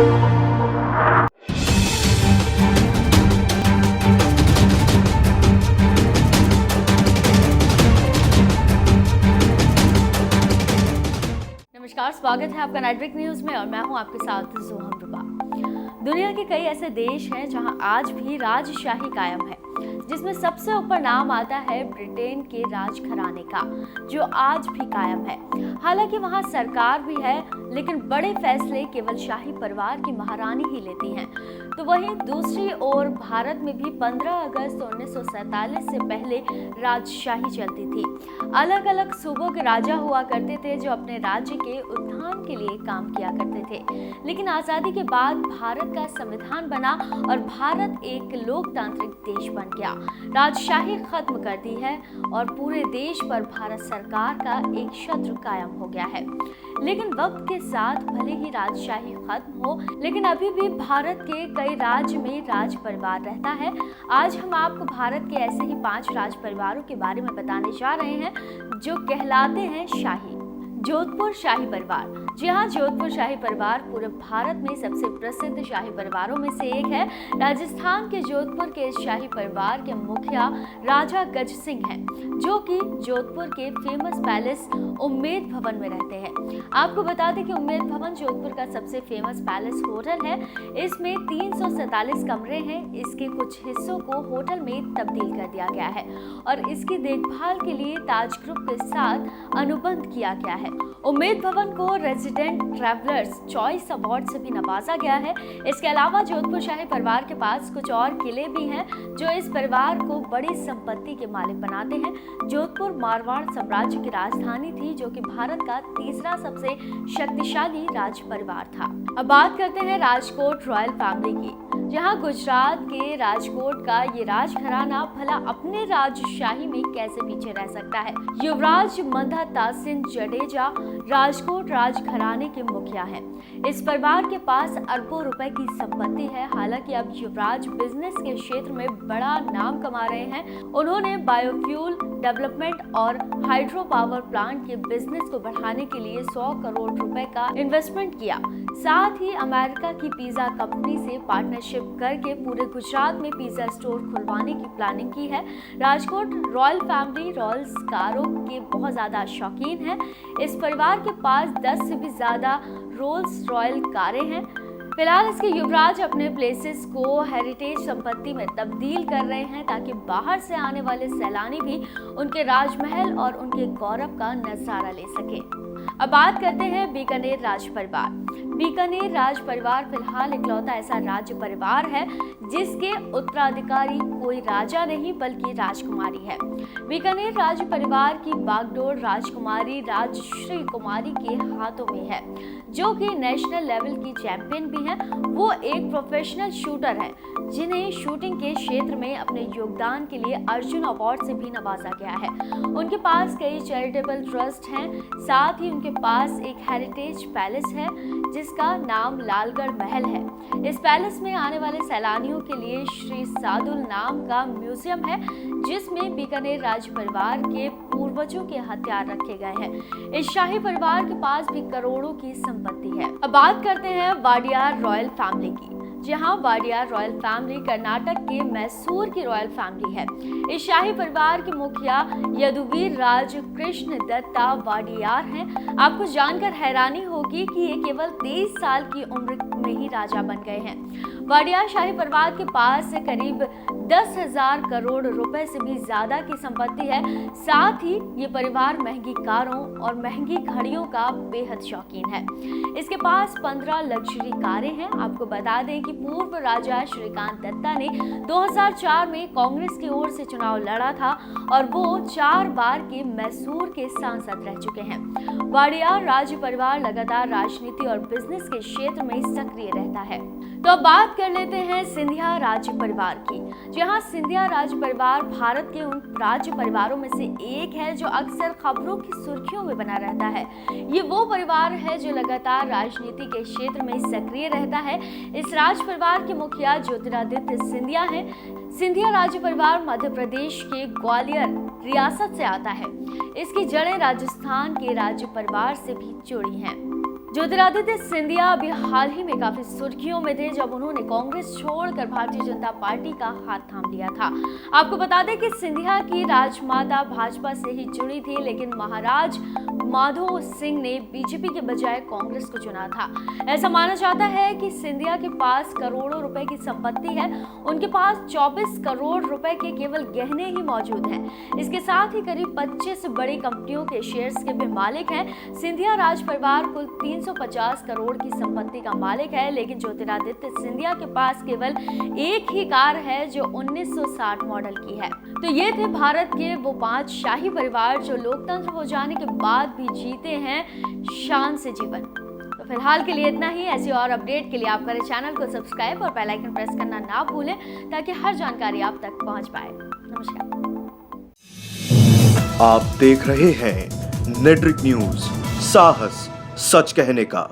नमस्कार, स्वागत है आपका नेटवर्क न्यूज में और मैं हूं आपके साथ जोहम रुबा। दुनिया के कई ऐसे देश हैं जहां आज भी राजशाही कायम है, जिसमें सबसे ऊपर नाम आता है ब्रिटेन के राजघराने का, जो आज भी कायम है। हालांकि वहां सरकार भी है, लेकिन बड़े फैसले केवल शाही परिवार की महारानी ही लेती हैं। तो वहीं दूसरी ओर भारत में भी 15 अगस्त 1947 से पहले राजशाही चलती थी। अलग अलग सूबों के राजा हुआ करते थे जो अपने राज्य के उत्थान के लिए काम किया करते थे। लेकिन आज़ादी के बाद भारत का संविधान बना और भारत एक लोकतांत्रिक देश बन गया। राजशाही खत्म कर दी है और पूरे देश पर भारत सरकार का एक छत्र कायम हो गया है। लेकिन वक्त के साथ भले ही राजशाही खत्म हो, लेकिन अभी भी भारत के कई राज्य में राज परिवार रहता है। आज हम आपको भारत के ऐसे ही 5 राज परिवारों के बारे में बताने जा रहे हैं जो कहलाते हैं शाही। जोधपुर शाही परिवार। जी हाँ, जोधपुर शाही परिवार पूरे भारत में सबसे प्रसिद्ध शाही परिवारों में से एक है। राजस्थान के जोधपुर के इस शाही परिवार के मुखिया राजा गज सिंह हैं, जो कि जोधपुर के फेमस पैलेस उम्मेद भवन में रहते हैं। आपको बता दें कि उम्मेद भवन जोधपुर का सबसे फेमस पैलेस होटल है। इसमें 347 कमरे हैं। इसके कुछ हिस्सों को होटल में तब्दील कर दिया गया है और इसकी देखभाल के लिए ताज ग्रुप के साथ अनुबंध किया गया है। उम्मेद भवन को रेजिडेंट ट्रैवलर्स चॉइस अवार्ड से भी नवाजा गया है। इसके अलावा जोधपुर शाही परिवार के पास कुछ और किले भी हैं जो इस परिवार को बड़ी संपत्ति के मालिक बनाते हैं। जोधपुर मारवाड़ साम्राज्य की राजधानी थी, जो कि भारत का तीसरा सबसे शक्तिशाली राज परिवार था। अब बात करते हैं राजकोट रॉयल फैमिली की। जहां गुजरात के राजकोट का ये राजघराना भला अपने राजशाही में कैसे पीछे रह सकता है। युवराज मंधा तासिन जडेजा राजकोट राजघराने के मुखिया हैं। इस परिवार के पास अरबों रुपए की संपत्ति है। हालांकि अब युवराज बिजनेस के क्षेत्र में बड़ा नाम कमा रहे हैं। उन्होंने बायोफ्यूल डेवलपमेंट और हाइड्रो पावर प्लांट के बिजनेस को बढ़ाने के लिए 100 करोड़ रुपए का इन्वेस्टमेंट किया। साथ ही अमेरिका की पिज्जा कंपनी से पार्टनरशिप करके पूरे गुजरात में पिज्जा स्टोर खुलवाने की प्लानिंग की है। राजकोट रॉयल फैमिली रॉयल्स कारों के बहुत ज्यादा शौकीन है। इस परिवार के पास 10 से भी ज्यादा रोल्स रॉयल कारें हैं। फिलहाल इसके युवराज अपने प्लेसेस को हेरिटेज संपत्ति में तब्दील कर रहे हैं, ताकि बाहर से आने वाले सैलानी भी उनके राजमहल और उनके गौरव का नजारा ले सके। अब बात करते हैं बीकानेर राज परिवार। बीकानेर राज परिवार फिलहाल इकलौता ऐसा राज्य परिवार है जिसके उत्तराधिकारी कोई राजा नहीं बल्कि राजकुमारी है। बीकानेर राज परिवार की बागडोर राजकुमारी राजश्री कुमारी के हाथों में है, जो कि नेशनल लेवल की चैंपियन भी हैं। वो एक प्रोफेशनल शूटर है, जिन्हें शूटिंग के क्षेत्र में अपने योगदान के लिए अर्जुन अवार्ड से भी नवाजा गया है। उनके पास कई चैरिटेबल ट्रस्ट हैं। साथ ही उनके पास एक हेरिटेज पैलेस है जिसका नाम लालगढ़ महल है। इस पैलेस में आने वाले सैलानियों के लिए श्री सादुल नाम का म्यूजियम है, जिसमें बीकानेर राज परिवार के पूर्वजों के हथियार रखे गए हैं। इस शाही परिवार के पास भी करोड़ों की संपत्ति है। अब बात करते हैं वाडियार रॉयल फैमिली की। जहां वाडियार रॉयल फैमिली कर्नाटक के मैसूर की रॉयल फैमिली है। इस शाही परिवार के मुखिया यदुवीर राज कृष्ण दत्ता वाडियार हैं। आपको जानकर हैरानी होगी कि ये केवल 23 साल की उम्र में ही राजा बन गए हैं। वाडियार शाही परिवार के पास करीब 10,000 करोड़ रुपए से भी ज्यादा की संपत्ति है। साथ ही ये परिवार महंगी कारों और महंगी घड़ियों का बेहद शौकीन है। इसके पास 15 लग्जरी कारें हैं। आपको बता दें कि पूर्व राजा श्रीकांत दत्ता ने 2004 में कांग्रेस की ओर से चुनाव लड़ा था और वो 4 बार के मैसूर के सांसद रह चुके हैं। वाडियार राज्य परिवार लगातार राजनीति और बिजनेस के क्षेत्र में सक्रिय रहता है। तो अब बात कर लेते हैं सिंधिया राज्य परिवार की। जहां सिंधिया राज्य परिवार भारत के उन राज्य परिवारों में से एक है जो अक्सर खबरों की सुर्खियों में बना रहता है। ये वो परिवार है जो लगातार राजनीति के क्षेत्र में सक्रिय रहता है। इस राज परिवार के मुखिया ज्योतिरादित्य सिंधिया हैं। सिंधिया राज्य परिवार मध्य प्रदेश के ग्वालियर रियासत से आता है। इसकी जड़ें राजस्थान के राज्य परिवार से भी जुड़ी हैं। ज्योतिरादित्य सिंधिया अभी हाल ही में काफी सुर्खियों में थे जब उन्होंने कांग्रेस छोड़कर भारतीय जनता पार्टी का हाथ थाम लिया था। आपको बता दें कि सिंधिया की राजमाता भाजपा से ही जुड़ी थी, लेकिन महाराज माधो सिंह ने बीजेपी के बजाय कांग्रेस को चुना था। ऐसा माना जाता है कि सिंधिया के पास करोड़ों रुपए की संपत्ति है। उनके पास 24 करोड़ रुपए के केवल गहने ही मौजूद हैं। इसके साथ ही करीब 25 बड़ी कंपनियों के शेयर्स के भी मालिक हैं। सिंधिया राज परिवार कुल 350 करोड़ की संपत्ति का मालिक है, लेकिन ज्योतिरादित्य सिंधिया के पास केवल एक ही कार है जो 1960 मॉडल की है। तो ये थे भारत के वो 5 शाही परिवार जो लोकतंत्र हो जाने के बाद भी जीते हैं शान से जीवन। तो फिलहाल के लिए इतना ही। ऐसी और अपडेट के लिए आप करें चैनल को सब्सक्राइब और बेल आइकन प्रेस करना ना भूलें ताकि हर जानकारी आप तक पहुंच पाए। नमस्कार। आप देख रहे हैं नेट्रिक न्यूज, साहस सच कहने का।